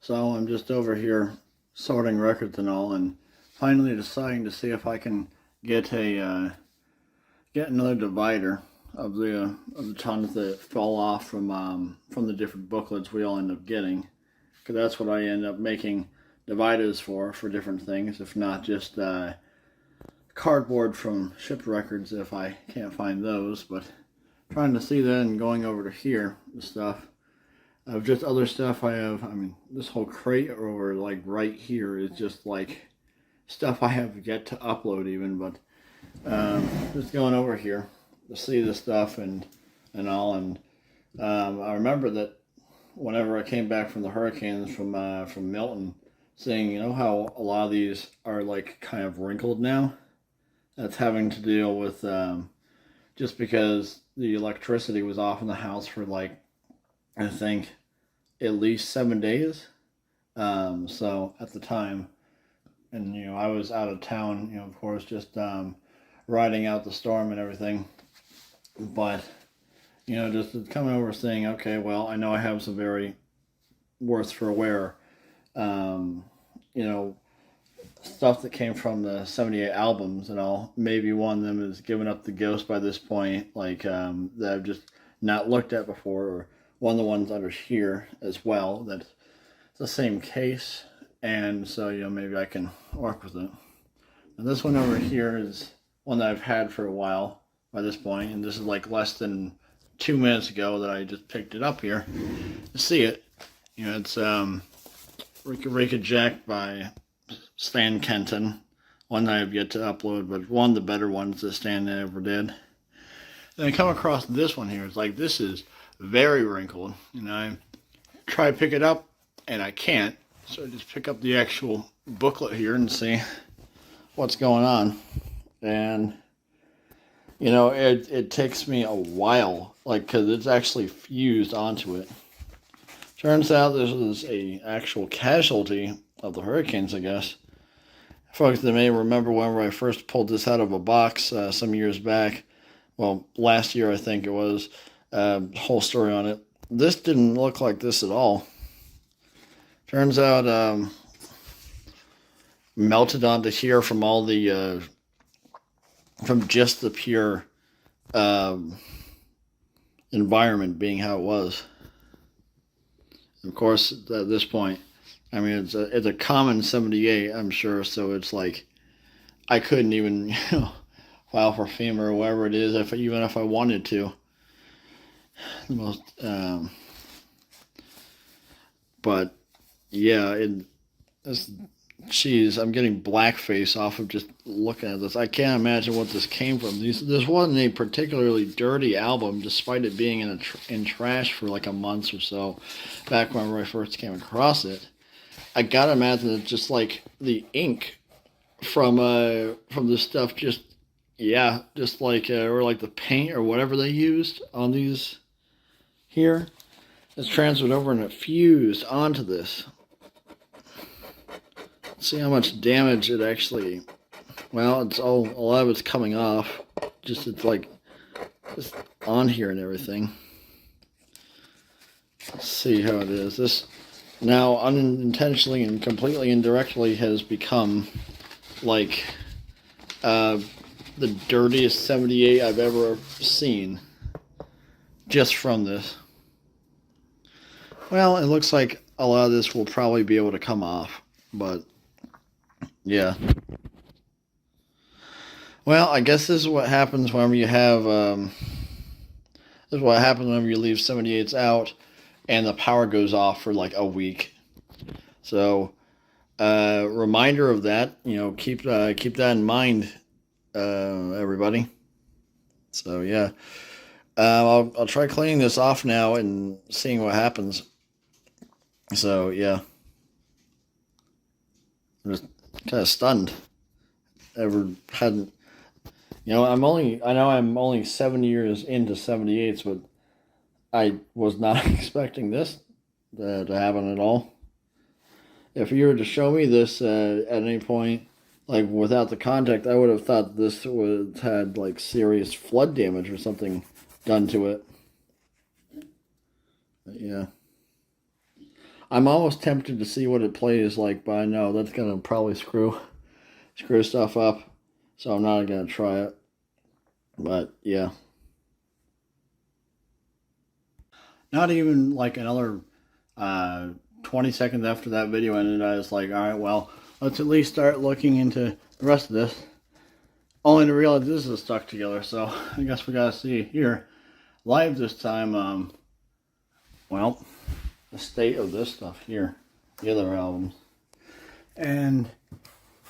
So I'm just over here sorting records and all, and finally deciding to see if I can get get another divider of the tons that fall off from the different booklets we all end up getting, because that's what I end up making dividers for different things, if not just cardboard from shipped records if I can't find those. But trying to see that and going over to here the stuff of just other stuff I have. I mean, this whole crate over like right here is just like stuff I have yet to upload even. But just going over here to see the stuff and all. And I remember that whenever I came back from the hurricanes from Milton, seeing how a lot of these are like kind of wrinkled now. That's having to deal with just because the electricity was off in the house for like, I think, at least 7 days. So at the time, and I was out of town, of course, just riding out the storm and everything. But just coming over saying, okay, well, I know I have some very worth for wear, you know, stuff that came from the '78 albums and all. Maybe one of them has given up the ghost by this point, like that I've just not looked at before, or one of the ones under here as well that's the same case, and so maybe I can work with it. And this one over here is one that I've had for a while by this point, and this is like less than 2 minutes ago that I just picked it up here to see it. It's Rika Jack by Stan Kenton, one that I've yet to upload, but one of the better ones that Stan ever did. And I come across this one here. It's like, this is very wrinkled. I try to pick it up, and I can't. So I just pick up the actual booklet here and see what's going on. And, it takes me a while, like, because it's actually fused onto it. Turns out this was a actual casualty of the hurricanes, I guess. Folks that may remember whenever I first pulled this out of a box some years back, well, last year I think it was, whole story on it. This didn't look like this at all. Turns out melted onto here from all the, from just the pure environment being how it was. Of course, at this point, I mean, it's a common '78, I'm sure, so it's like, I couldn't even, file for FEMA or whatever it is, even if I wanted to. The most, but yeah, geez, I'm getting blackface off of just looking at this. I can't imagine what this came from. This wasn't a particularly dirty album, despite it being in trash for like a month or so, back when I first came across it. I gotta imagine it's just like the ink from this stuff, just like or like the paint or whatever they used on these here. It's transferred over and it fused onto this. See how much damage it actually. Well, a lot of it's coming off. It's like just on here and everything. Let's see how it is. This now unintentionally and completely indirectly has become like the dirtiest '78 I've ever seen just from this. Well, it looks like a lot of this will probably be able to come off, but yeah. Well, I guess this is what happens whenever you have this is what happens whenever you leave '78s out and the power goes off for like a week. So, reminder of that. Keep that in mind, everybody. So yeah, I'll try cleaning this off now and seeing what happens. So yeah, I'm just kind of stunned. Ever hadn't. I know I'm only 7 years into '78s, but I was not expecting this to happen at all. If you were to show me this at any point, like without the contact, I would have thought this would had like serious flood damage or something done to it. But yeah. I'm almost tempted to see what it plays like, but I know that's gonna probably screw stuff up, so I'm not gonna try it. But yeah, not even like another 20 seconds after that video ended, I was like, all right, well, let's at least start looking into the rest of this. Only to realize this is stuck together, so I guess we gotta see here live this time. Well, the state of this stuff here, the other albums, and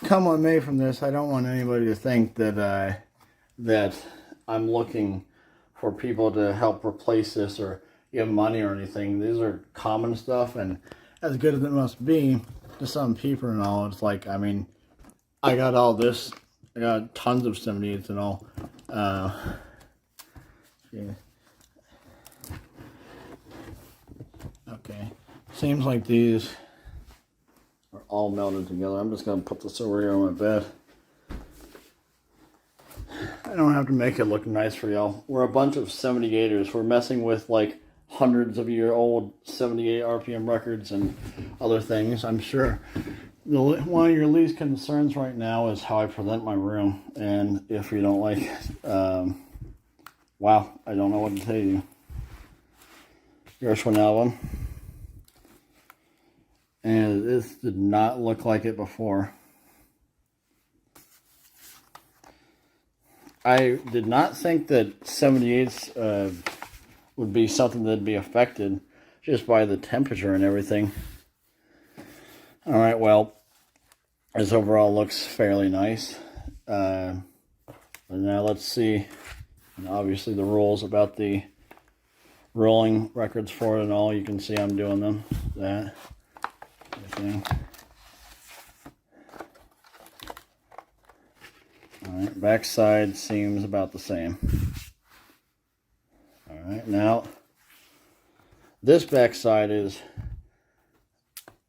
come what may from this, I don't want anybody to think that that I'm looking for people to help replace this or give money or anything. These are common stuff, and as good as it must be to some people and all, it's like, I mean, I got all this. I got tons of 78s and all. Yeah. Okay. Seems like these are all melted together. I'm just going to put this over here on my bed. I don't have to make it look nice for y'all. We're a bunch of 78ers. We're messing with like hundreds of year old 78 RPM records and other things. I'm sure one of your least concerns right now is how I present my room. And if you don't like it, wow, I don't know what to tell you. Gershwin album. And this did not look like it before. I did not think that 78s would be something that'd be affected just by the temperature and everything. Alright, well, this overall looks fairly nice. But now let's see, and obviously the rules about the rolling records for it and all. You can see I'm doing them. That. Everything. Alright, backside seems about the same. Alright, now this backside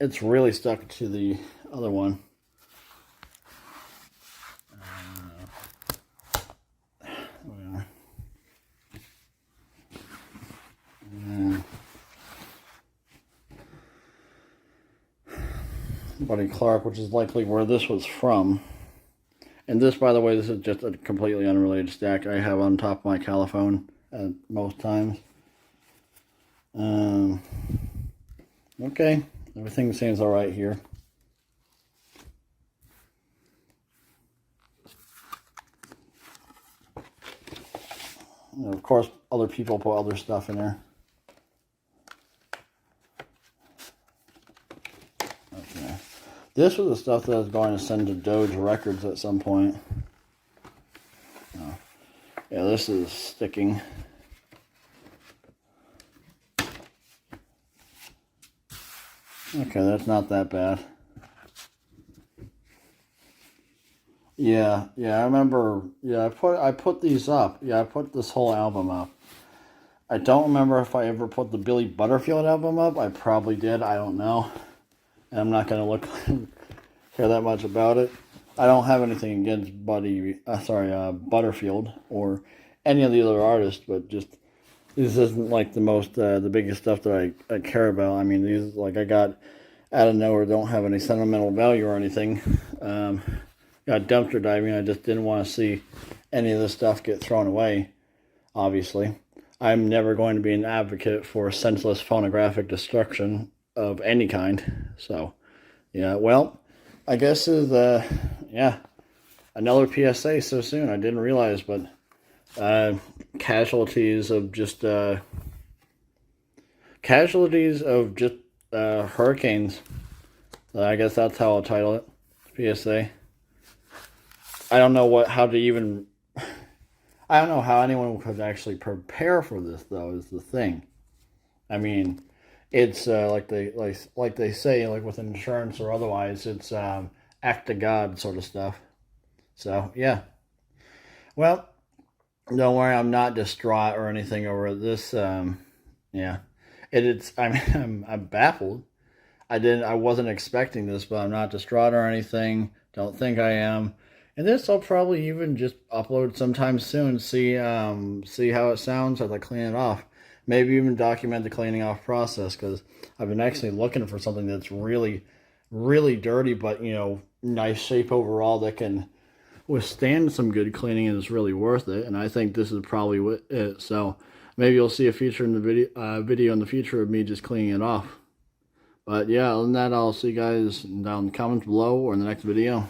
it's really stuck to the other one. Buddy Clark, which is likely where this was from. And this, by the way, this is just a completely unrelated stack I have on top of my calophone at most times. Okay, everything seems alright here. And of course, other people put other stuff in there. Okay. This was the stuff that I was going to send to Doge Records at some point. Oh. Yeah, this is sticking. Okay, that's not that bad. Yeah, I remember. Yeah, I put these up. Yeah, I put this whole album up. I don't remember if I ever put the Billy Butterfield album up. I probably did. I don't know. And I'm not gonna care that much about it. I don't have anything against Butterfield or any of the other artists, but just this isn't like the biggest stuff that I care about. I mean, these like I got out of nowhere, don't have any sentimental value or anything. Got dumpster diving. I just didn't want to see any of this stuff get thrown away. Obviously, I'm never going to be an advocate for senseless phonographic destruction of any kind. So, yeah. Well, I guess is another PSA so soon. I didn't realize, but casualties of just hurricanes. I guess that's how I'll title it. PSA. I don't know how anyone could actually prepare for this, though, is the thing. I mean, it's like they say, like with insurance or otherwise, it's act of God sort of stuff. So yeah. Well, don't worry, I'm not distraught or anything over this. Yeah, I'm baffled. I wasn't expecting this, but I'm not distraught or anything. Don't think I am. And this I'll probably even just upload sometime soon. See how it sounds as I clean it off. maybe even document the cleaning off process, because I've been actually looking for something that's really, really dirty, but, you know, nice shape overall that can withstand some good cleaning and is really worth it. And I think this is probably it. So maybe you'll see a feature in the video in the future of me just cleaning it off. But yeah, other than that, I'll see you guys down in the comments below or in the next video.